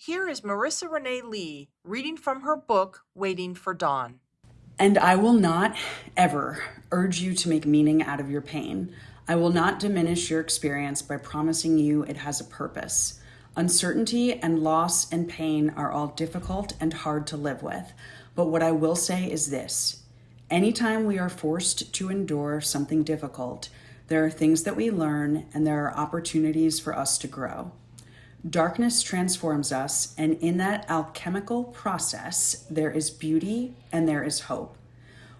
Here is Marisa Renee Lee reading from her book, Waiting for Dawn. And I will not ever urge you to make meaning out of your pain. I will not diminish your experience by promising you it has a purpose. Uncertainty and loss and pain are all difficult and hard to live with. But what I will say is this: anytime we are forced to endure something difficult, there are things that we learn and there are opportunities for us to grow. Darkness transforms us, and in that alchemical process, there is beauty and there is hope.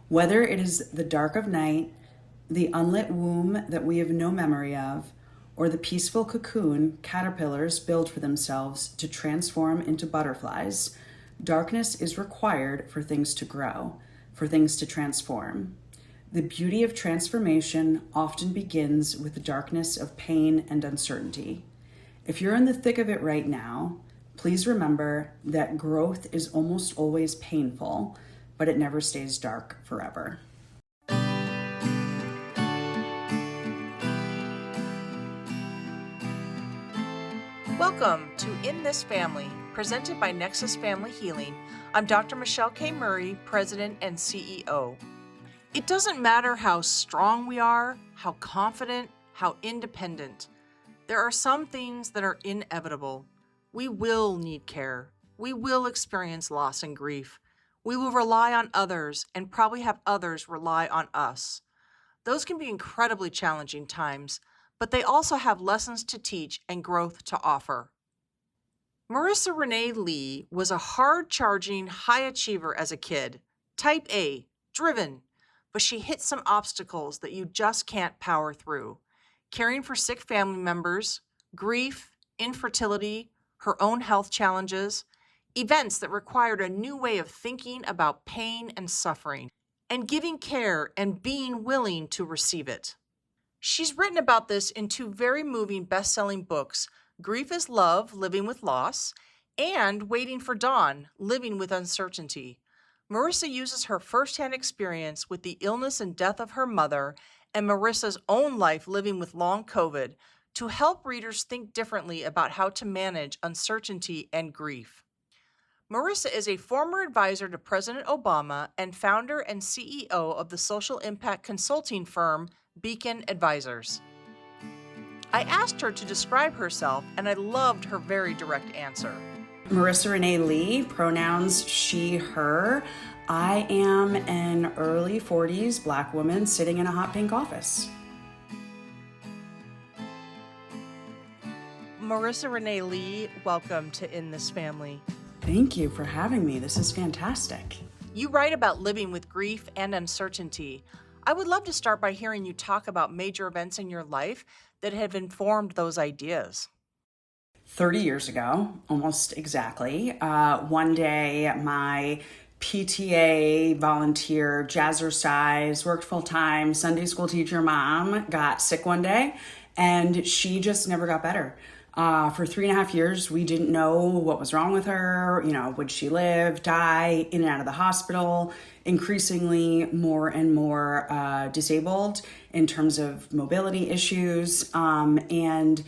Whether it is the dark of night, the unlit womb that we have no memory of, or the peaceful cocoon caterpillars build for themselves to transform into butterflies, darkness is required for things to grow, for things to transform. The beauty of transformation often begins with the darkness of pain and uncertainty. If you're in the thick of it right now, please remember that growth is almost always painful, but it never stays dark forever. Welcome to In This Family, presented by Nexus Family Healing. I'm Dr. Michelle K. Murray, President and CEO. It doesn't matter how strong we are, how confident, how independent. There are some things that are inevitable. We will need care. We will experience loss and grief. We will rely on others and probably have others rely on us. Those can be incredibly challenging times, but they also have lessons to teach and growth to offer. Marisa Renee Lee was a hard-charging high achiever as a kid, type A, driven, but she hit some obstacles that you just can't power through. Caring for sick family members, grief, infertility, her own health challenges, events that required a new way of thinking about pain and suffering, and giving care and being willing to receive it. She's written about this in two very moving best-selling books, Grief is Love, Living with Loss, and Waiting for Dawn, Living with Uncertainty. Marisa uses her firsthand experience with the illness and death of her mother and Marissa's own life living with long COVID to help readers think differently about how to manage uncertainty and grief. Marisa is a former advisor to President Obama and founder and CEO of the social impact consulting firm Beacon Advisors. I asked her to describe herself, and I loved her very direct answer. Marisa Renee Lee, pronouns she, her. I am an early 40s Black woman sitting in a hot pink office. Marisa Renee Lee, welcome to In This Family. Thank you for having me. This is fantastic. You write about living with grief and uncertainty. I would love to start by hearing you talk about major events in your life that have informed those ideas. 30 years ago, almost exactly, one day my PTA volunteer, jazzercise, worked full-time, Sunday school teacher mom got sick one day, and she just never got better. For 3.5 years, we didn't know what was wrong with her. Would she live, die, in and out of the hospital, increasingly more and more disabled in terms of mobility issues. And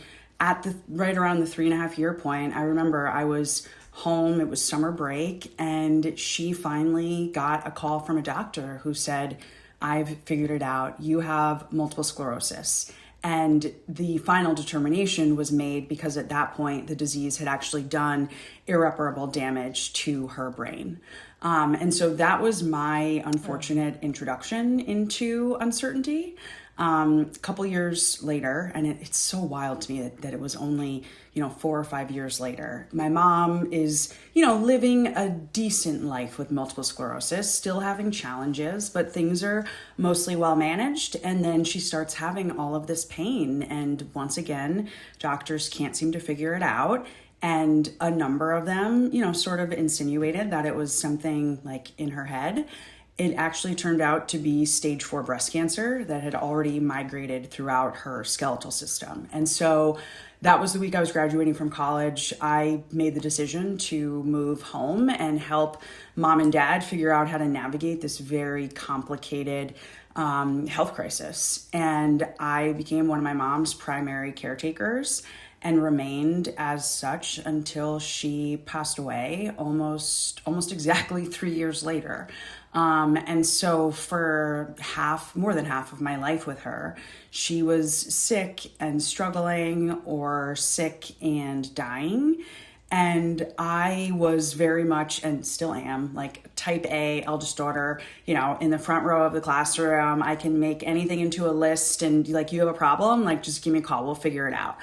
right around the 3.5 year point, I remember I was home, it was summer break, and she finally got a call from a doctor who said, "I've figured it out. You have multiple sclerosis." And the final determination was made because at that point, the disease had actually done irreparable damage to her brain. And so that was my unfortunate introduction into uncertainty. A couple years later, and it's so wild to me that it was only, 4 or 5 years later, my mom is, living a decent life with multiple sclerosis, still having challenges, but things are mostly well managed. And then she starts having all of this pain. And once again, doctors can't seem to figure it out. And a number of them, sort of insinuated that it was something like in her head. It actually turned out to be stage 4 breast cancer that had already migrated throughout her skeletal system. And so that was the week I was graduating from college. I made the decision to move home and help mom and dad figure out how to navigate this very complicated health crisis. And I became one of my mom's primary caretakers. and remained as such until she passed away almost exactly 3 years later. And so for more than half of my life with her, she was sick and struggling, or sick and dying. And I was very much, and still am, like type A, eldest daughter, in the front row of the classroom. I can make anything into a list, and like, you have a problem, like, just give me a call, we'll figure it out.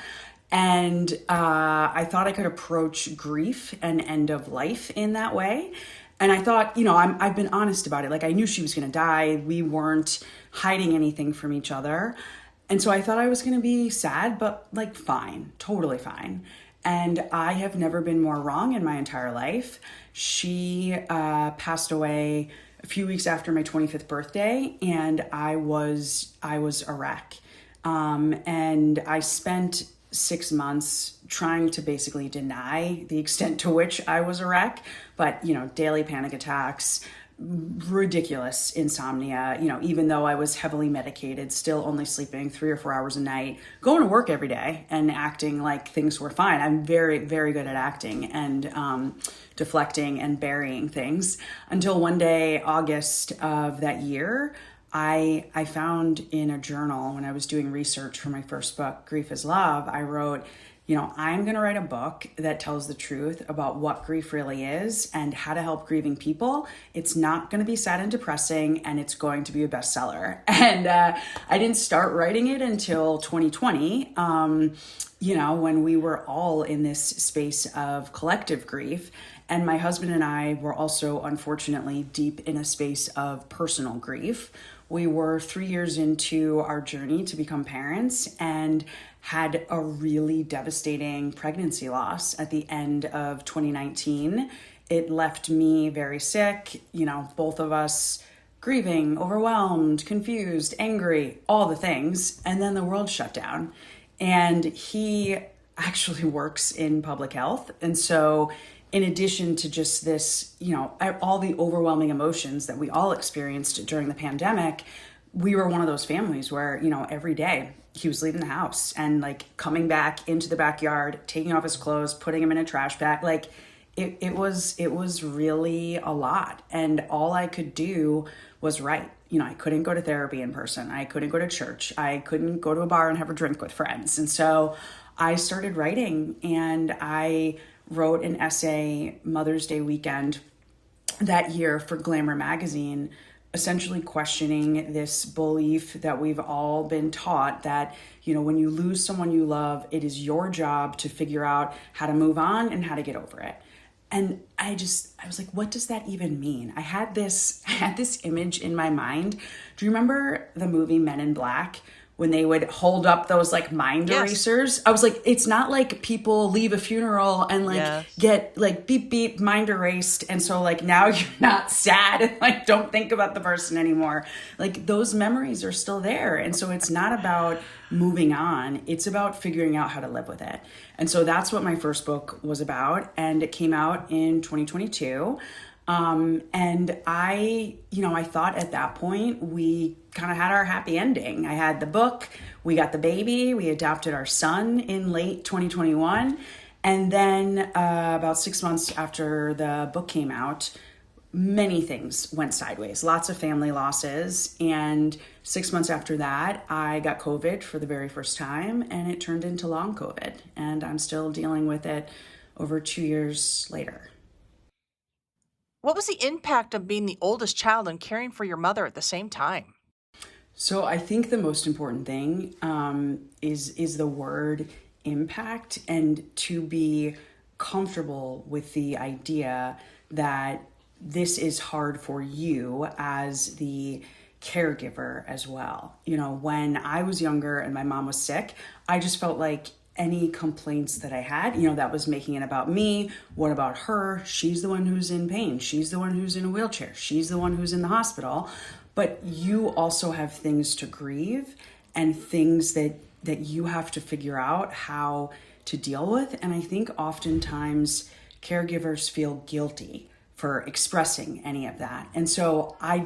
And I thought I could approach grief and end of life in that way. And I thought, I've been honest about it. Like, I knew she was going to die. We weren't hiding anything from each other. And so I thought I was going to be sad, but like fine, totally fine. And I have never been more wrong in my entire life. She passed away a few weeks after my 25th birthday, and I was a wreck. And I spent 6 months trying to basically deny the extent to which I was a wreck, but daily panic attacks, ridiculous insomnia, even though I was heavily medicated, still only sleeping 3 or 4 hours a night, going to work every day and acting like things were fine. I'm very, very good at acting and deflecting and burying things, until one day, August of that year, I found in a journal, when I was doing research for my first book, Grief is Love, I wrote, I'm going to write a book that tells the truth about what grief really is and how to help grieving people. It's not going to be sad and depressing, and it's going to be a bestseller. And I didn't start writing it until 2020, when we were all in this space of collective grief. And my husband and I were also, unfortunately, deep in a space of personal grief. We were 3 years into our journey to become parents and had a really devastating pregnancy loss at the end of 2019. It left me very sick, both of us grieving, overwhelmed, confused, angry, all the things. And then the world shut down. And he actually works in public health. And so in addition to just this, all the overwhelming emotions that we all experienced during the pandemic, we were one of those families where, every day he was leaving the house and like coming back into the backyard, taking off his clothes, putting him in a trash bag. Like it was really a lot. And all I could do was write. I couldn't go to therapy in person. I couldn't go to church. I couldn't go to a bar and have a drink with friends. And so I started writing, and I wrote an essay Mother's Day weekend that year for Glamour magazine, essentially questioning this belief that we've all been taught that, when you lose someone you love, it is your job to figure out how to move on and how to get over it. And I was like, what does that even mean? I had this image in my mind. Do you remember the movie Men in Black, when they would hold up those like mind erasers? I was like, it's not like people leave a funeral and like get like beep, beep, mind erased. And so like now you're not sad and like don't think about the person anymore. Like those memories are still there. And so it's not about moving on. It's about figuring out how to live with it. And so that's what my first book was about. And it came out in 2022. And I thought at that point we kind of had our happy ending. I had the book, we got the baby, we adopted our son in late 2021. And then about 6 months after the book came out, many things went sideways, lots of family losses. And 6 months after that, I got COVID for the very first time, and it turned into long COVID. And I'm still dealing with it over 2 years later. What was the impact of being the oldest child and caring for your mother at the same time? So I think the most important thing is the word impact, and to be comfortable with the idea that this is hard for you as the caregiver as well. When I was younger and my mom was sick, I just felt like any complaints that I had, that was making it about me. What about her? She's the one who's in pain. She's the one who's in a wheelchair. She's the one who's in the hospital. But you also have things to grieve and things that you have to figure out how to deal with. And I think oftentimes caregivers feel guilty for expressing any of that. And so I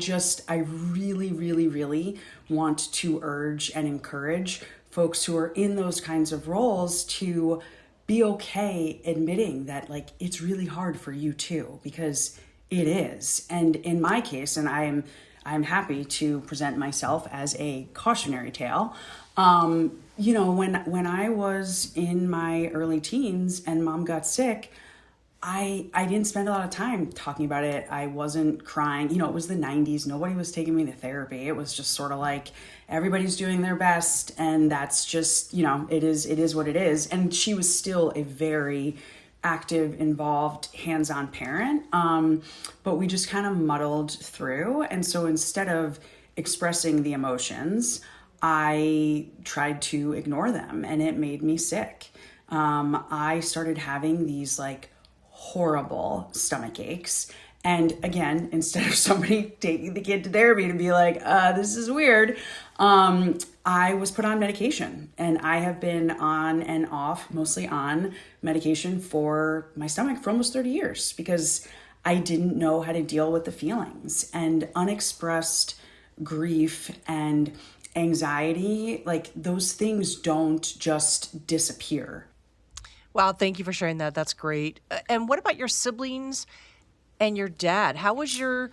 really, really, really want to urge and encourage folks who are in those kinds of roles to be okay admitting that like it's really hard for you too, because it is. And in my case, and I'm happy to present myself as a cautionary tale. When I was in my early teens and mom got sick, I didn't spend a lot of time talking about it. I wasn't crying. It was the 90s. Nobody was taking me to therapy. It was just sort of like everybody's doing their best, and that's just, it is what it is. And she was still a very active, involved, hands-on parent. But we just kind of muddled through. And so instead of expressing the emotions, I tried to ignore them, and it made me sick. I started having these like horrible stomach aches. And again, instead of somebody taking the kid to therapy to be like, this is weird, I was put on medication. And I have been on and off, mostly on medication for my stomach for almost 30 years because I didn't know how to deal with the feelings. And unexpressed grief and anxiety, like those things don't just disappear. Wow, thank you for sharing that. That's great. And what about your siblings and your dad? How was your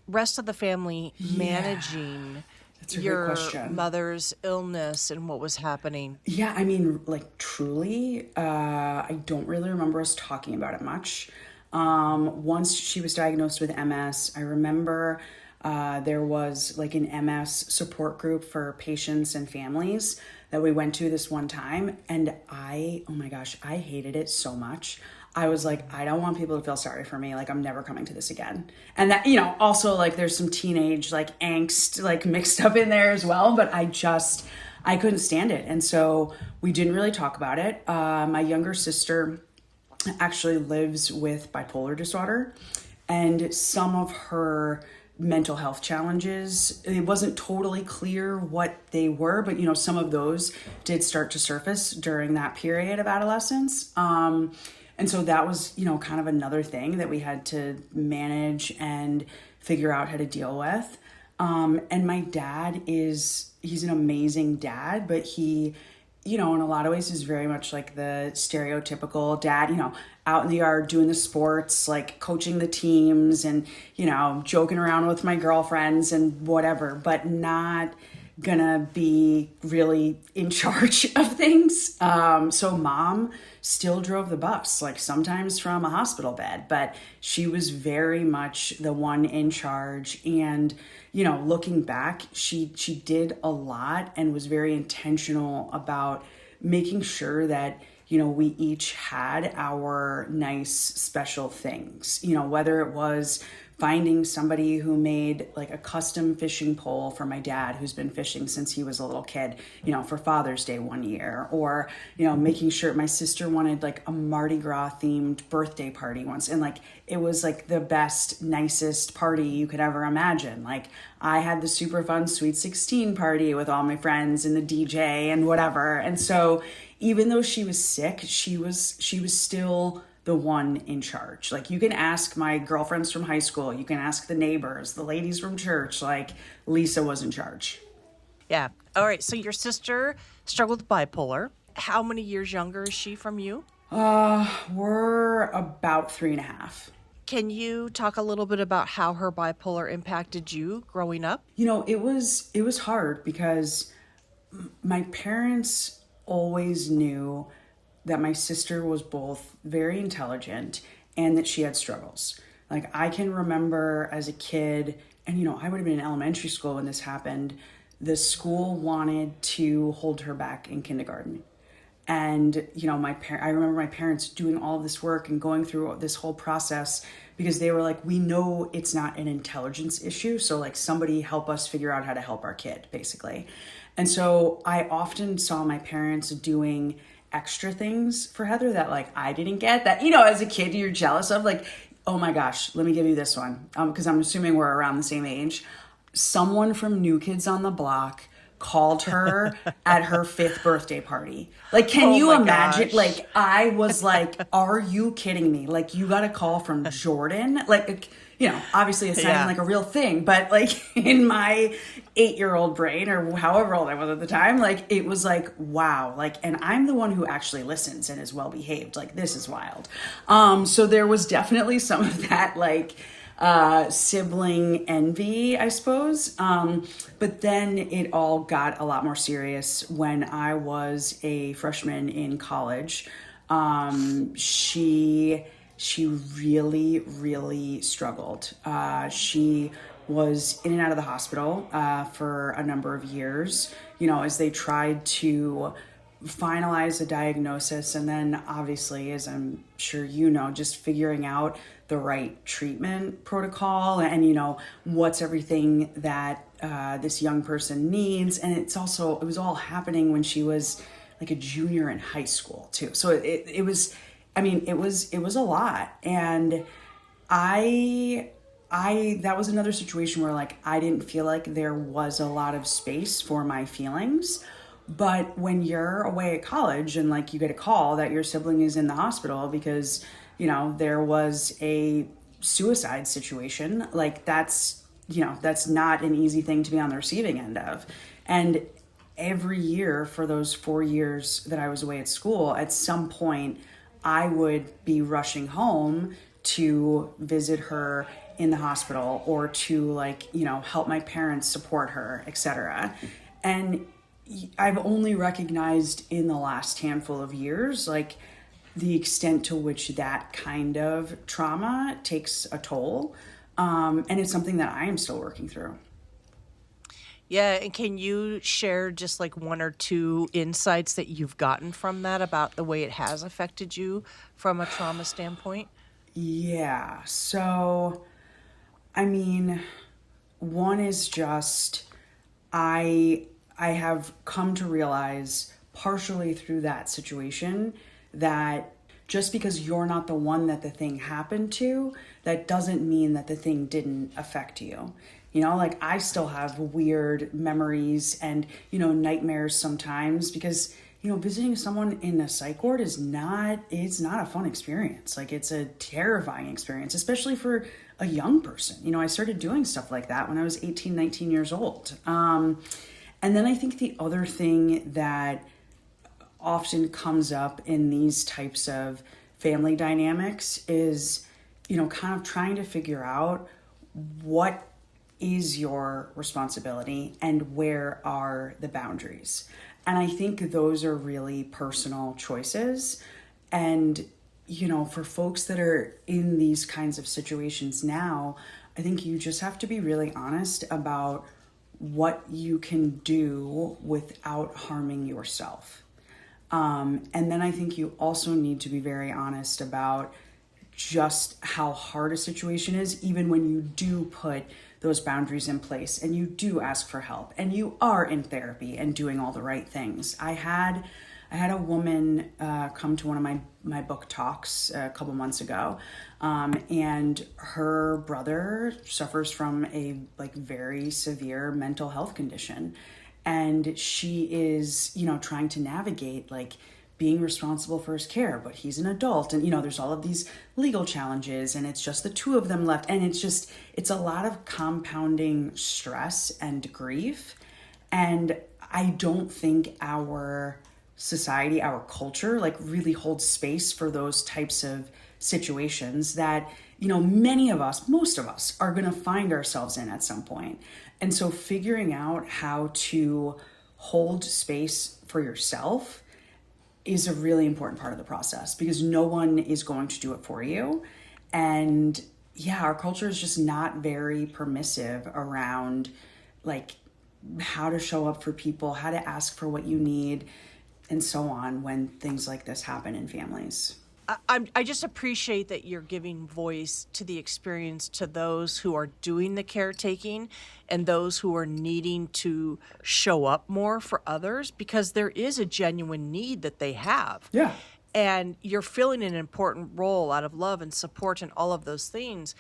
rest of the family managing That's a your great question. mother's illness and what was happening? Yeah, I mean, like truly, I don't really remember us talking about it much. Once she was diagnosed with MS, I remember there was like an MS support group for patients and families that we went to this one time. And oh my gosh, I hated it so much. I was like, I don't want people to feel sorry for me. Like, I'm never coming to this again. And that, also like there's some teenage like angst like mixed up in there as well. But I couldn't stand it. And so we didn't really talk about it. My younger sister actually lives with bipolar disorder, and some of her mental health challenges, it wasn't totally clear what they were, but some of those did start to surface during that period of adolescence. And so that was, kind of another thing that we had to manage and figure out how to deal with. And my dad he's an amazing dad, but he, in a lot of ways is very much like the stereotypical dad, out in the yard doing the sports, like coaching the teams and, joking around with my girlfriends and whatever, but not gonna be really in charge of things. So mom still drove the bus, like sometimes from a hospital bed, but she was very much the one in charge. And, looking back, she did a lot and was very intentional about making sure that, we each had our nice special things, whether it was finding somebody who made like a custom fishing pole for my dad, who's been fishing since he was a little kid, for Father's Day one year, or, making sure my sister wanted like a Mardi Gras themed birthday party once. And like, it was like the best, nicest party you could ever imagine. Like I had the super fun Sweet 16 party with all my friends and the DJ and whatever. And so even though she was sick, she was still the one in charge. Like you can ask my girlfriends from high school, you can ask the neighbors, the ladies from church, like Lisa was in charge. Yeah. All right. So your sister struggled with bipolar. How many years younger is she from you? We're about 3.5. Can you talk a little bit about how her bipolar impacted you growing up? It was hard because my parents always knew that my sister was both very intelligent and that she had struggles. Like I can remember as a kid, and I would have been in elementary school when this happened, the school wanted to hold her back in kindergarten. And, I remember my parents doing all of this work and going through this whole process because they were like, we know it's not an intelligence issue. So like somebody help us figure out how to help our kid, basically. And so I often saw my parents doing extra things for Heather that like I didn't get, that, as a kid you're jealous of, like, oh my gosh, let me give you this one. Because I'm assuming we're around the same age. Someone from New Kids on the Block called her at her 5th birthday party. Like, can Oh you my imagine? gosh. Like, I was like, are you kidding me? Like, you got a call from Jordan? Like, obviously it's not even Yeah. like a real thing, but like in my 8-year-old brain or however old I was at the time, like it was like, wow, like, and I'm the one who actually listens and is well behaved. Like, this is wild. So there was definitely some of that, like, sibling envy, I suppose. But then it all got a lot more serious when I was a freshman in college. She really, really struggled. She was in and out of the hospital for a number of years, as they tried to finalize a diagnosis. And then obviously, as I'm sure just figuring out the right treatment protocol and, what's everything that this young person needs. And it was all happening when she was like a junior in high school too. So it was a lot. And I that was another situation where like I didn't feel like there was a lot of space for my feelings. But when you're away at college and like you get a call that your sibling is in the hospital because, there was a suicide situation, like that's not an easy thing to be on the receiving end of. And every year for those 4 years that I was away at school, at some point I would be rushing home to visit her in the hospital or to help my parents support her, etc. And I've only recognized in the last handful of years, like the extent to which that kind of trauma takes a toll. And it's something that I am still working through. Yeah, and can you share just like one or two insights that you've gotten from that about the way it has affected you from a trauma standpoint? Yeah. So, one is just I have come to realize partially through that situation that just because you're not the one that the thing happened to, that doesn't mean that the thing didn't affect you. Like I still have weird memories and, nightmares sometimes because, visiting someone in a psych ward it's not a fun experience. Like it's a terrifying experience, especially for a young person. I started doing stuff like that when I was 18, 19 years old. And then I think the other thing that often comes up in these types of family dynamics is, kind of trying to figure out what is your responsibility and where are the boundaries. And I think those are really personal choices. And, for folks that are in these kinds of situations now, I think you just have to be really honest about what you can do without harming yourself. And then I think you also need to be very honest about just how hard a situation is, even when you do put those boundaries in place and you do ask for help and you are in therapy and doing all the right things. I had a woman come to one of my book talks a couple months ago, and her brother suffers from a very severe mental health condition, and she is trying to navigate being responsible for his care, but he's an adult and there's all of these legal challenges and it's just the two of them left, and it's a lot of compounding stress and grief. And I don't think our society, our culture really holds space for those types of situations that many of us, most of us, are going to find ourselves in at some point. And so figuring out how to hold space for yourself is a really important part of the process, because no one is going to do it for you. And yeah, our culture is just not very permissive around how to show up for people, how to ask for what you need, and so on when things like this happen in families. I just appreciate that you're giving voice to the experience to those who are doing the caretaking and those who are needing to show up more for others, because there is a genuine need that they have. Yeah. And you're filling an important role out of love and support and all of those things.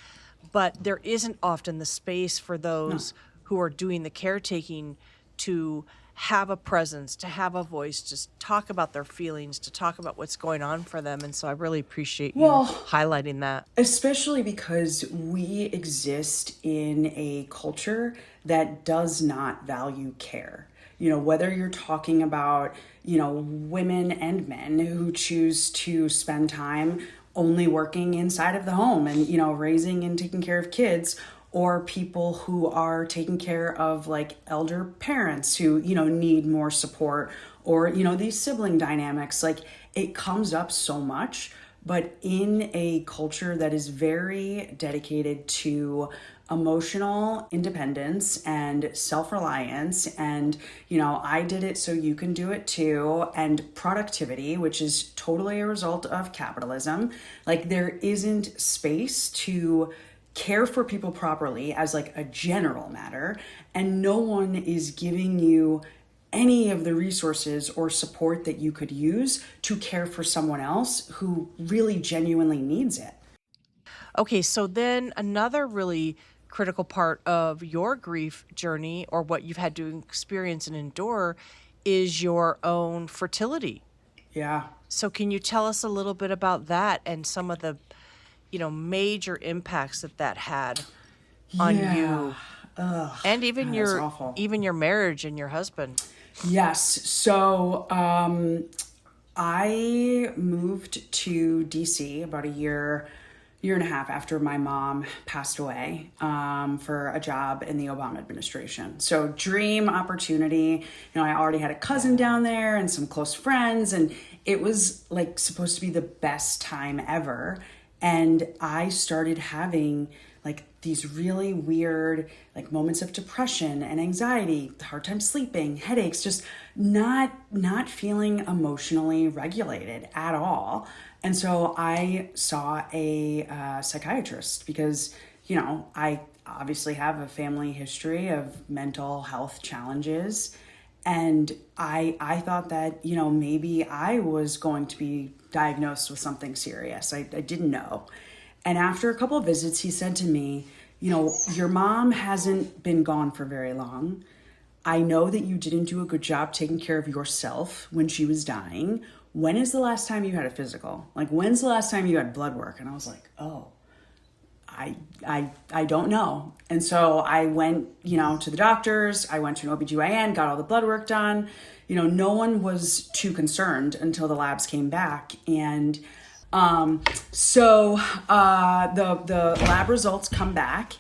But there isn't often the space for those who are doing the caretaking to have a presence, to have a voice, to talk about their feelings, to talk about what's going on for them. And so I really appreciate you highlighting that. Especially because we exist in a culture that does not value care. Whether you're talking about, women and men who choose to spend time only working inside of the home and, raising and taking care of kids, or people who are taking care of like elder parents who, need more support, or, these sibling dynamics. Like, it comes up so much, but in a culture that is very dedicated to emotional independence and self-reliance and, I did it so you can do it too, and productivity, which is totally a result of capitalism. Like, there isn't space to care for people properly as like a general matter, and no one is giving you any of the resources or support that you could use to care for someone else who really genuinely needs it. Okay, so then another really critical part of your grief journey, or what you've had to experience and endure, is your own fertility. Yeah. So can you tell us a little bit about that and some of the major impacts that had on you, and even your marriage and your husband? Yes. So I moved to DC about a year and a half after my mom passed away for a job in the Obama administration. So dream opportunity. I already had a cousin down there and some close friends, and it was like supposed to be the best time ever. And I started having like these really weird like moments of depression and anxiety, hard time sleeping, headaches, just not feeling emotionally regulated at all. And so I saw a psychiatrist because, I obviously have a family history of mental health challenges. And I thought that, maybe I was going to be diagnosed with something serious. I didn't know. And after a couple of visits, he said to me, your mom hasn't been gone for very long. I know that you didn't do a good job taking care of yourself when she was dying. When is the last time you had a physical? Like, when's the last time you had blood work? And I was like, oh, I don't know. And so I went, to the doctors. I went to an OBGYN, got all the blood work done. No one was too concerned until the labs came back. And so the lab results come back,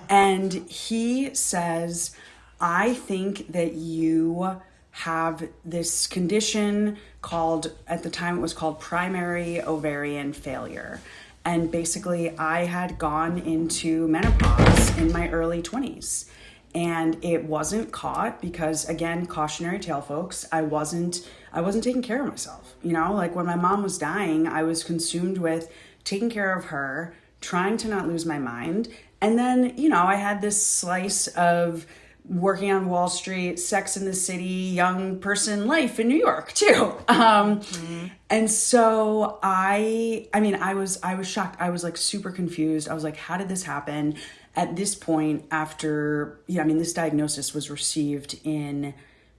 and he says, I think that you have this condition called, at the time it was called primary ovarian failure. And basically I had gone into menopause in my early 20s, and it wasn't caught because, again, cautionary tale, folks, I wasn't taking care of myself. Like when my mom was dying, I was consumed with taking care of her, trying to not lose my mind. And then, I had this slice of working on Wall Street, Sex in the City, young person life in New York too. And so I was shocked. I was like super confused. I was like, how did this happen? At this point, after, this diagnosis was received in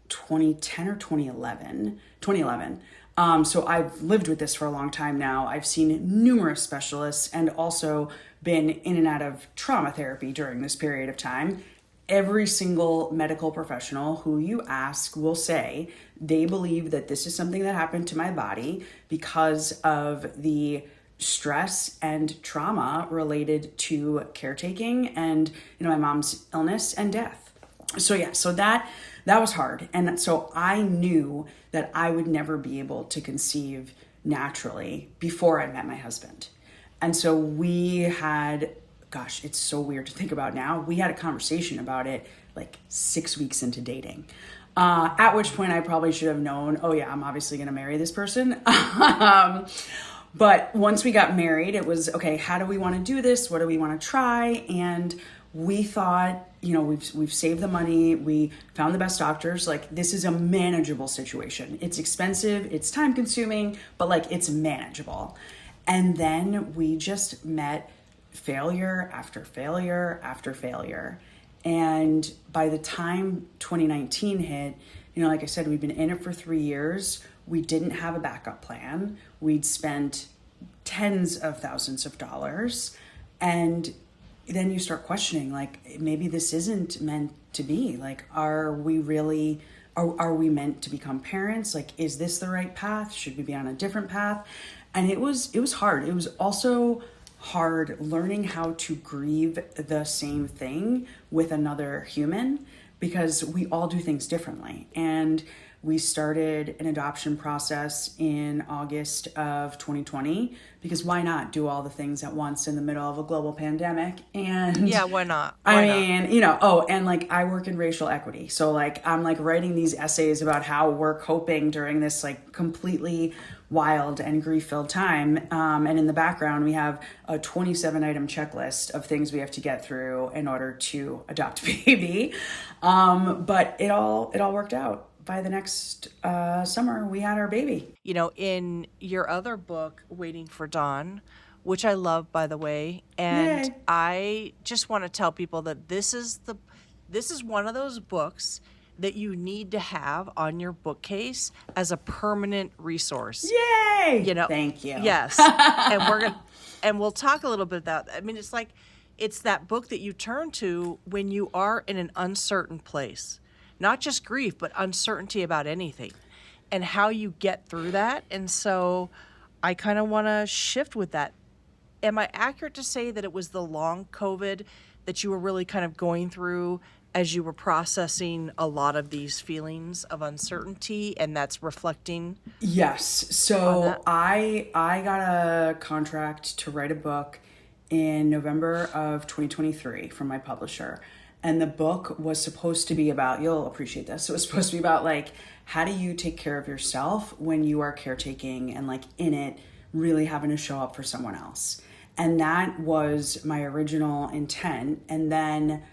2010 or 2011. So I've lived with this for a long time now. I've seen numerous specialists and also been in and out of trauma therapy during this period of time. Every single medical professional who you ask will say they believe that this is something that happened to my body because of the stress and trauma related to caretaking and, my mom's illness and death. So that was hard. And so I knew that I would never be able to conceive naturally before I met my husband. And so we had, gosh, it's so weird to think about now. We had a conversation about it like 6 weeks into dating. At which point I probably should have known, oh yeah, I'm obviously going to marry this person. But once we got married, it was, okay, how do we want to do this? What do we want to try? And we thought, we've saved the money. We found the best doctors. Like, this is a manageable situation. It's expensive. It's time consuming, but like, it's manageable. And then we just met failure after failure after failure. And by the time 2019 hit, like I said, we've been in it for 3 years. We didn't have a backup plan. We'd spent tens of thousands of dollars. And then you start questioning, like, maybe this isn't meant to be. Like, are we meant to become parents? Like, is this the right path? Should we be on a different path? And it was hard. It was also hard learning how to grieve the same thing with another human, because we all do things differently. And we started an adoption process in August of 2020, because why not do all the things at once in the middle of a global pandemic? And yeah, why not? And like, I work in racial equity. So like, I'm like writing these essays about how we're coping during this like completely wild and grief-filled time. And in the background, we have a 27-item checklist of things we have to get through in order to adopt a baby. But it all worked out. By the next summer, we had our baby. In your other book, Waiting for Dawn, which I love, by the way, and Yay. I just want to tell people that this is one of those books that you need to have on your bookcase as a permanent resource. Yay! Thank you. Yes. And we'll talk a little bit about that. I mean, it's that book that you turn to when you are in an uncertain place. Not just grief, but uncertainty about anything and how you get through that. And so I kind of want to shift with that. Am I accurate to say that it was the long COVID that you were really kind of going through as you were processing a lot of these feelings of uncertainty, and that's reflecting? Yes. So I got a contract to write a book in November of 2023 from my publisher. And the book was supposed to be about, you'll appreciate this, it was supposed to be about like, how do you take care of yourself when you are caretaking and like in it, really having to show up for someone else. And that was my original intent. And then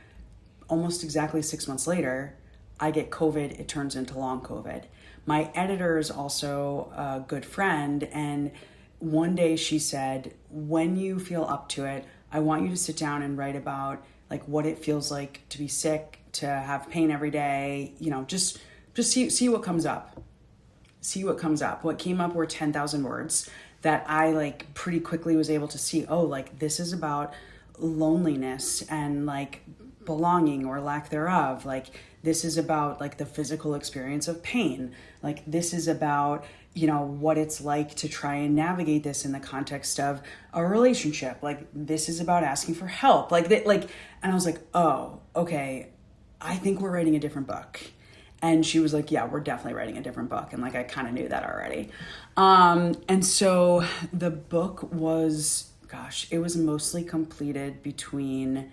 almost exactly 6 months later, I get COVID, it turns into long COVID. My editor is also a good friend. And one day she said, when you feel up to it, I want you to sit down and write about like what it feels like to be sick, to have pain every day, just see what comes up. See what comes up. What came up were 10,000 words that I like pretty quickly was able to see, oh, like this is about loneliness and like belonging or lack thereof. Like this is about like the physical experience of pain. Like this is about what it's like to try and navigate this in the context of a relationship. Like this is about asking for help. And I was like, oh, okay, I think we're writing a different book. And she was like, yeah, we're definitely writing a different book. And like, I kind of knew that already. And so the book was, it was mostly completed between,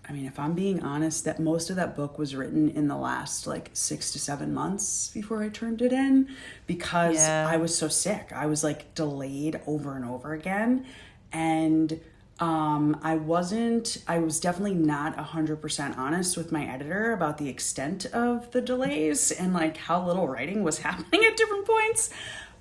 if I'm being honest, that most of that book was written in the last like 6 to 7 months before I turned it in, because I was so sick. I was like delayed over and over again. And I was definitely not 100% honest with my editor about the extent of the delays and like how little writing was happening at different points,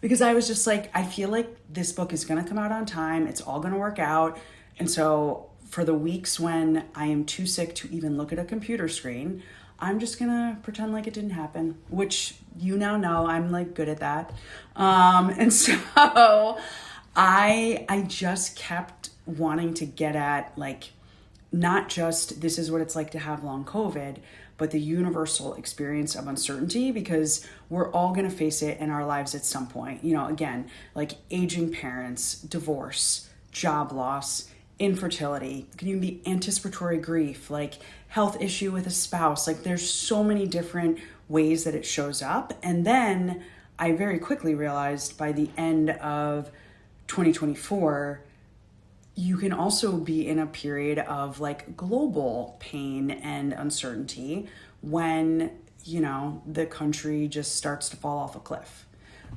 because I was just like, I feel like this book is going to come out on time. It's all going to work out. And so for the weeks when I am too sick to even look at a computer screen, I'm just gonna pretend like it didn't happen, which you now know I'm like good at that. And so I just kept wanting to get at like, not just this is what it's like to have long COVID, but the universal experience of uncertainty, because we're all gonna face it in our lives at some point. Again, like aging parents, divorce, job loss, infertility, can even be anticipatory grief, like health issue with a spouse. Like there's so many different ways that it shows up. And then I very quickly realized by the end of 2024, you can also be in a period of like global pain and uncertainty when, the country just starts to fall off a cliff.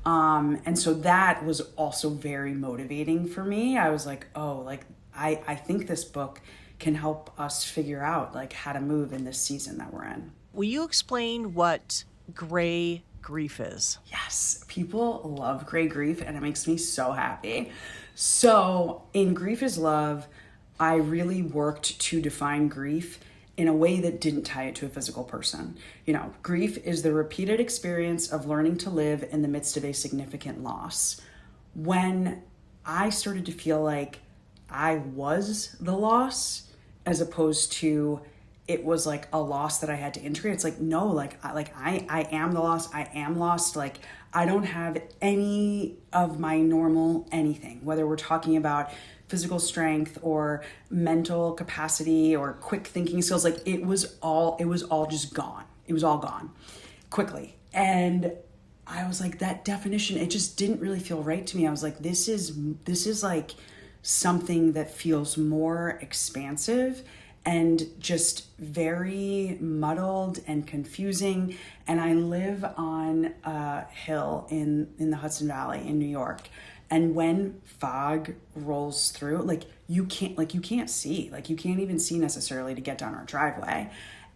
And so that was also very motivating for me. I was like, oh, like, I think this book can help us figure out like how to move in this season that we're in. Will you explain what gray grief is? Yes, people love gray grief and it makes me so happy. So in Grief is Love, I really worked to define grief in a way that didn't tie it to a physical person. Grief is the repeated experience of learning to live in the midst of a significant loss. When I started to feel like I was the loss, as opposed to it was like a loss that I had to integrate. It's like, no, I am the loss. I am lost. Like, I don't have any of my normal anything, whether we're talking about physical strength or mental capacity or quick thinking skills. Like, it was all just gone. It was all gone quickly. And I was like, that definition, it just didn't really feel right to me. I was like, this is like something that feels more expansive and just very muddled and confusing. And I live on a hill in the Hudson Valley in New York. And when fog rolls through, you can't see, you can't even see necessarily to get down our driveway.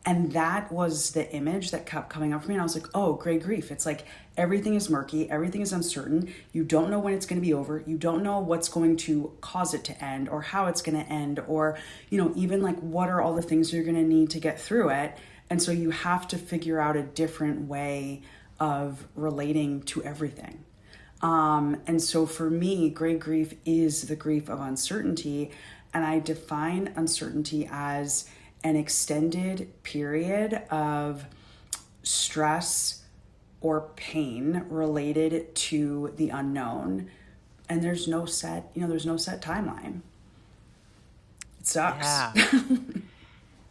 And that was the image that kept coming up for me. And I was like, oh, gray grief. It's like everything is murky. Everything is uncertain. You don't know when it's going to be over. You don't know what's going to cause it to end or how it's going to end or, even what are all the things you're going to need to get through it. And so you have to figure out a different way of relating to everything. And so for me, gray grief is the grief of uncertainty. And I define uncertainty as an extended period of stress or pain related to the unknown. And there's no set timeline. It sucks. Yeah.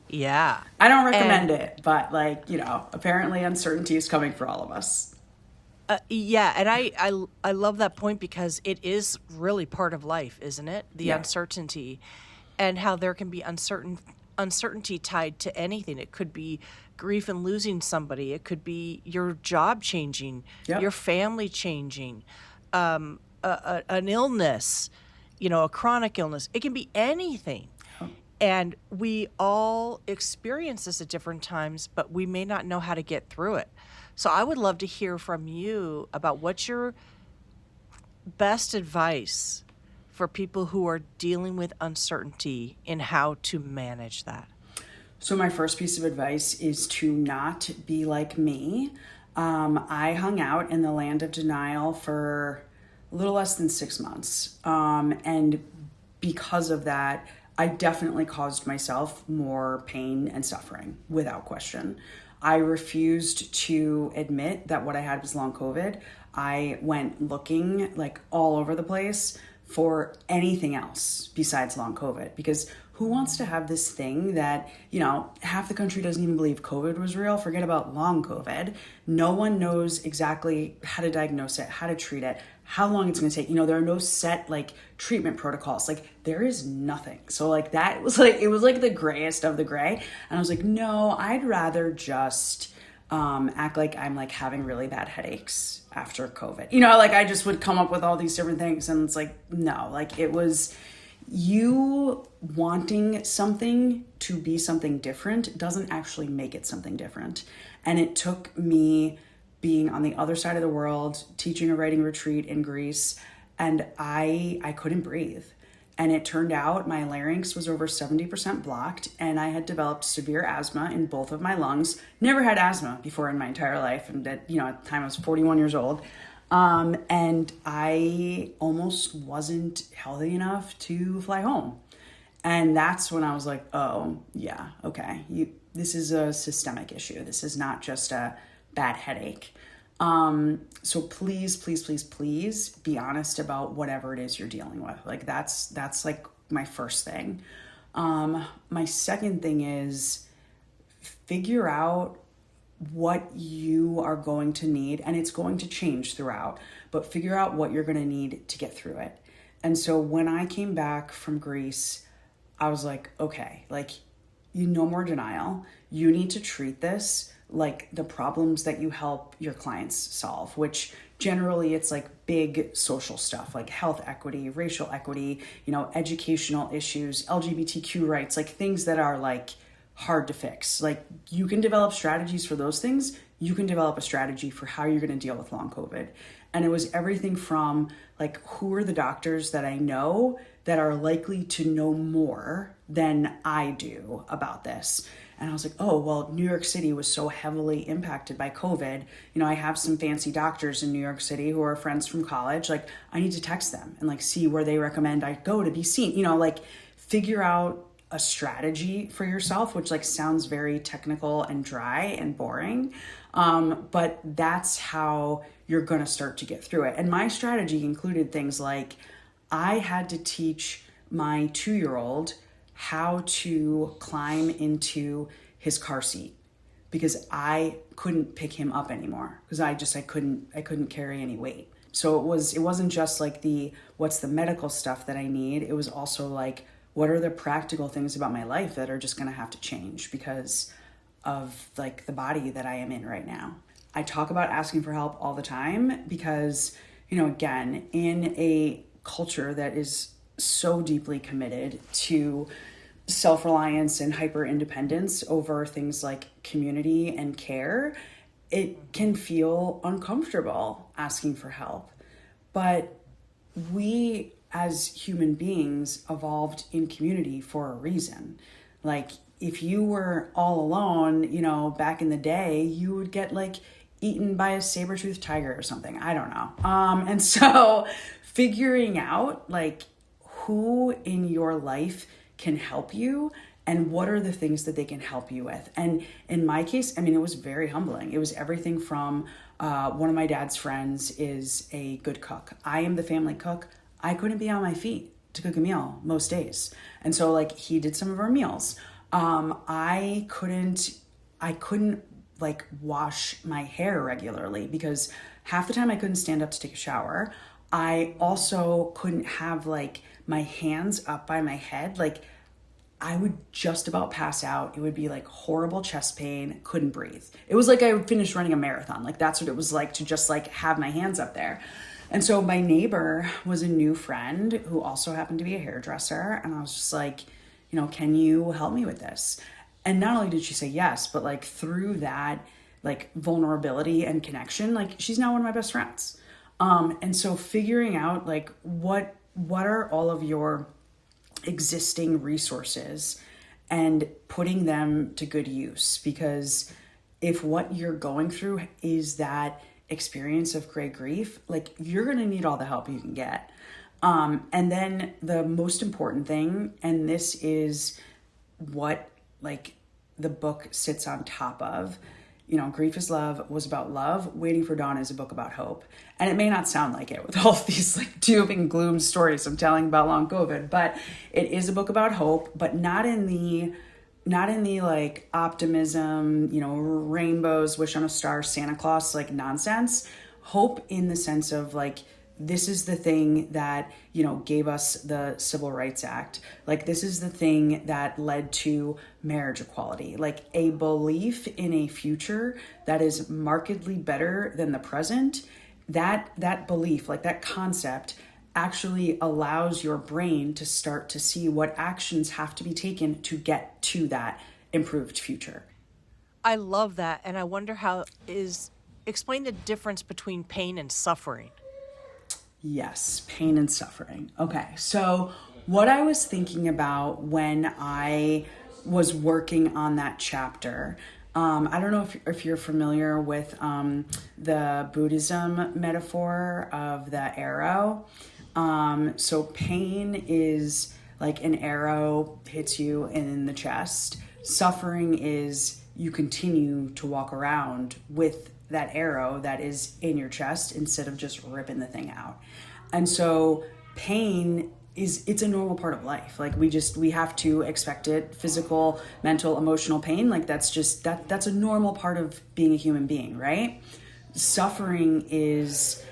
Yeah. I don't recommend it, but apparently uncertainty is coming for all of us. Yeah, and I love that point because it is really part of life, isn't it? The uncertainty, and how there can be uncertainty tied to anything. It could be grief and losing somebody. It could be your job changing, your family changing, an illness, a chronic illness. It can be anything. And we all experience this at different times, but we may not know how to get through it. So I would love to hear from you about what's your best advice for people who are dealing with uncertainty and how to manage that. So my first piece of advice is to not be like me. I hung out in the land of denial for a little less than 6 months. And because of that, I definitely caused myself more pain and suffering, without question. I refused to admit that what I had was long COVID. I went looking all over the place for anything else besides long COVID, because who wants to have this thing that, half the country doesn't even believe COVID was real? Forget about long COVID. No one knows exactly how to diagnose it, how to treat it, how long it's going to take. There are no set treatment protocols. There is nothing. So that was it was the grayest of the gray. And I was like, no, I'd rather just act like I'm having really bad headaches after COVID. I just would come up with all these different things. And it's no, it was you wanting something to be something different doesn't actually make it something different. And it took me being on the other side of the world, teaching a writing retreat in Greece, and I couldn't breathe. And it turned out my larynx was over 70% blocked, and I had developed severe asthma in both of my lungs. Never had asthma before in my entire life, and at the time I was 41 years old. And I almost wasn't healthy enough to fly home. And that's when I was like, oh, yeah, okay. This is a systemic issue. This is not just a bad headache. So please, please, please, please be honest about whatever it is you're dealing with. That's my first thing. My second thing is figure out what you are going to need, and it's going to change throughout, but figure out what you're going to need to get through it. And so when I came back from Greece, I was like, okay, no more denial. You need to treat this like the problems that you help your clients solve, which generally it's big social stuff, health equity, racial equity, educational issues, LGBTQ rights, things that are hard to fix. You can develop strategies for those things. You can develop a strategy for how you're going to deal with long COVID. And it was everything from like, who are the doctors that I know that are likely to know more than I do about this? And I was like, oh, well, New York City was so heavily impacted by COVID. You know, I have some fancy doctors in New York City who are friends from college. Like, I need to text them and like see where they recommend I go to be seen. You know, like figure out a strategy for yourself, which like sounds very technical and dry and boring. But that's how you're going to start to get through it. And my strategy included things like I had to teach my 2-year-old how to climb into his car seat because I couldn't pick him up anymore because I couldn't carry any weight. So it wasn't just like what's the medical stuff that I need. It was also like, what are the practical things about my life that are just going to have to change because of like the body that I am in right now. I talk about asking for help all the time because, you know, again, in a culture that is so deeply committed to self-reliance and hyper-independence over things like community and care, it can feel uncomfortable asking for help. But we as human beings evolved in community for a reason. Like if you were all alone, you know, back in the day, you would get like eaten by a saber-toothed tiger or something. I don't know. And so figuring out like who in your life can help you and what are the things that they can help you with. And in my case, I mean, it was very humbling. It was everything from one of my dad's friends is a good cook. I am the family cook. I couldn't be on my feet to cook a meal most days. And so like he did some of our meals. I couldn't like wash my hair regularly because half the time I couldn't stand up to take a shower. I also couldn't have like my hands up by my head. Like I would just about pass out. It would be like horrible chest pain, couldn't breathe. It was like I finished running a marathon. Like that's what it was like to just like have my hands up there. And so my neighbor was a new friend who also happened to be a hairdresser. And I was just like, you know, can you help me with this? And not only did she say yes, but like through that like vulnerability and connection, like she's now one of my best friends. And so figuring out like what are all of your existing resources and putting them to good use, because if what you're going through is that experience of great grief, like you're going to need all the help you can get. And then the most important thing, and this is what like the book sits on top of, you know, Grief is Love was about love. Waiting for Dawn is a book about hope. And it may not sound like it with all of these like doom and gloom stories I'm telling about long COVID, but it is a book about hope, but not in the like optimism, you know, rainbows, wish on a star, Santa Claus, like nonsense. Hope in the sense of like, this is the thing that, you know, gave us the Civil Rights Act. Like, this is the thing that led to marriage equality. Like, a belief in a future that is markedly better than the present. That belief, like that concept, actually allows your brain to start to see what actions have to be taken to get to that improved future. I love that. And I wonder explain the difference between pain and suffering. Yes, pain and suffering. Okay, so what I was thinking about when I was working on that chapter, I don't know if you're familiar with the Buddhism metaphor of the arrow. So pain is like an arrow hits you in the chest. Suffering is you continue to walk around with that arrow that is in your chest instead of just ripping the thing out. And so pain it's a normal part of life. Like we have to expect it. Physical, mental, emotional pain. Like that's a normal part of being a human being, right? Suffering is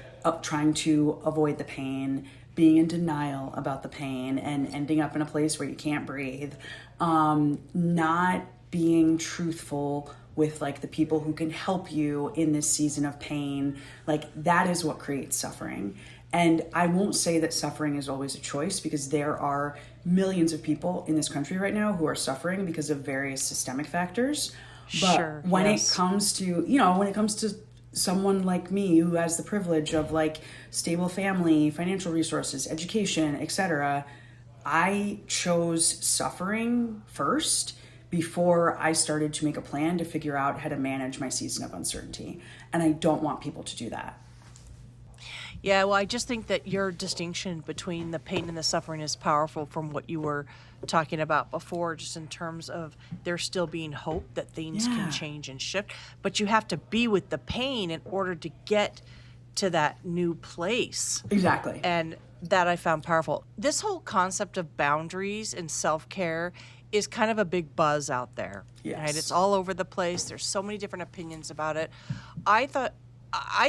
trying to avoid the pain, being in denial about the pain and ending up in a place where you can't breathe, not being truthful with like the people who can help you in this season of pain. Like that is what creates suffering. And I won't say that suffering is always a choice, because there are millions of people in this country right now who are suffering because of various systemic factors. But when it comes to, when it comes to someone like me who has the privilege of like stable family, financial resources, education, etc., I chose suffering first before I started to make a plan to figure out how to manage my season of uncertainty. And I don't want people to do that. Yeah, well, I just think that your distinction between the pain and the suffering is powerful from what you were talking about before, just in terms of there still being hope that things can change and shift. But you have to be with the pain in order to get to that new place. Exactly. And that I found powerful. This whole concept of boundaries and self-care is kind of a big buzz out there. Yes. Right? It's all over the place. There's so many different opinions about it. I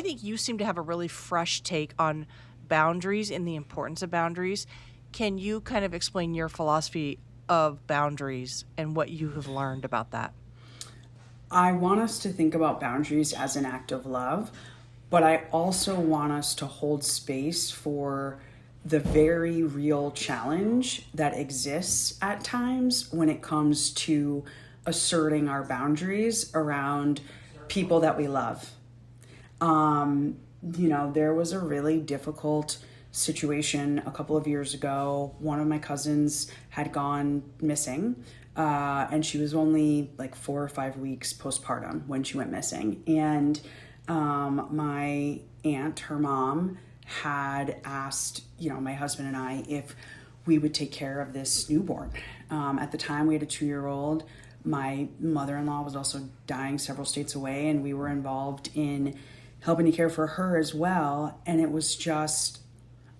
think you seem to have a really fresh take on boundaries and the importance of boundaries. Can you kind of explain your philosophy of boundaries and what you have learned about that? I want us to think about boundaries as an act of love, but I also want us to hold space for the very real challenge that exists at times when it comes to asserting our boundaries around people that we love. There was a really difficult situation a couple of years ago. One of my cousins had gone missing, and she was only like 4 or 5 weeks postpartum when she went missing. And my aunt, her mom, had asked, my husband and I if we would take care of this newborn. At the time, we had a 2-year-old. My mother-in-law was also dying several states away, and we were involved in helping to care for her as well. And it was just,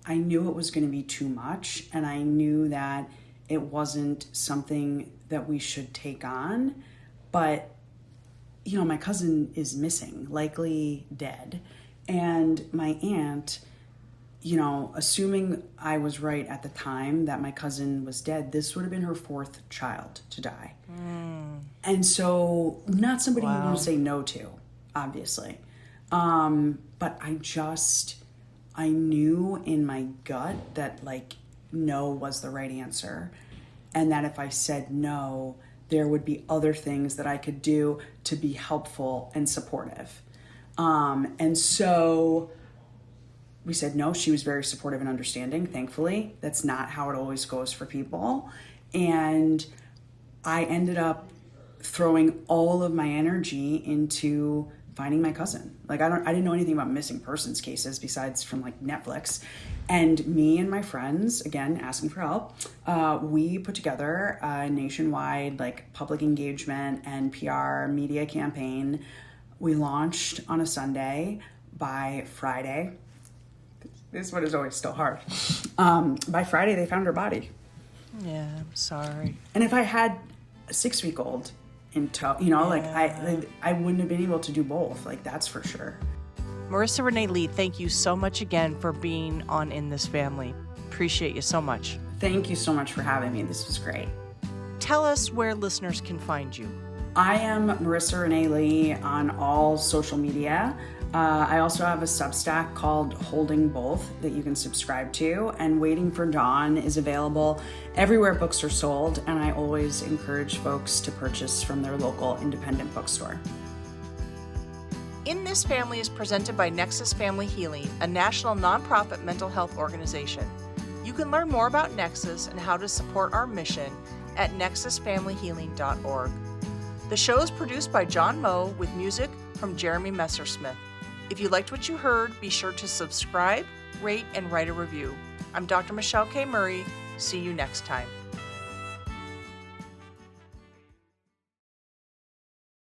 I knew it was going to be too much, and I knew that it wasn't something that we should take on. But, my cousin is missing, likely dead. And my aunt, assuming I was right at the time that my cousin was dead, this would have been her 4th child to die. And so not somebody you want to say no to, obviously. But I knew in my gut that no was the right answer. And that if I said no, there would be other things that I could do to be helpful and supportive. And so we said no. She was very supportive and understanding, thankfully. That's not how it always goes for people. And I ended up throwing all of my energy into finding my cousin. I didn't know anything about missing persons cases besides from Netflix. And me and my friends, again, asking for help, we put together a nationwide public engagement and PR media campaign. We launched on a Sunday. By Friday, this one is always still hard. By Friday, they found her body. Yeah, I'm sorry. And if I had a 6-week-old in tow, I wouldn't have been able to do both. That's for sure. Marisa Renee Lee, thank you so much again for being on In This Family. Appreciate you so much. Thank you so much for having me. This was great. Tell us where listeners can find you. I am Marisa Renee Lee on all social media. I also have a Substack called Holding Both that you can subscribe to, and Waiting for Dawn is available everywhere books are sold, and I always encourage folks to purchase from their local independent bookstore. In This Family is presented by Nexus Family Healing, a national nonprofit mental health organization. You can learn more about Nexus and how to support our mission at nexusfamilyhealing.org. The show is produced by John Moe with music from Jeremy Messersmith. If you liked what you heard, be sure to subscribe, rate, and write a review. I'm Dr. Michelle K. Murray. See you next time.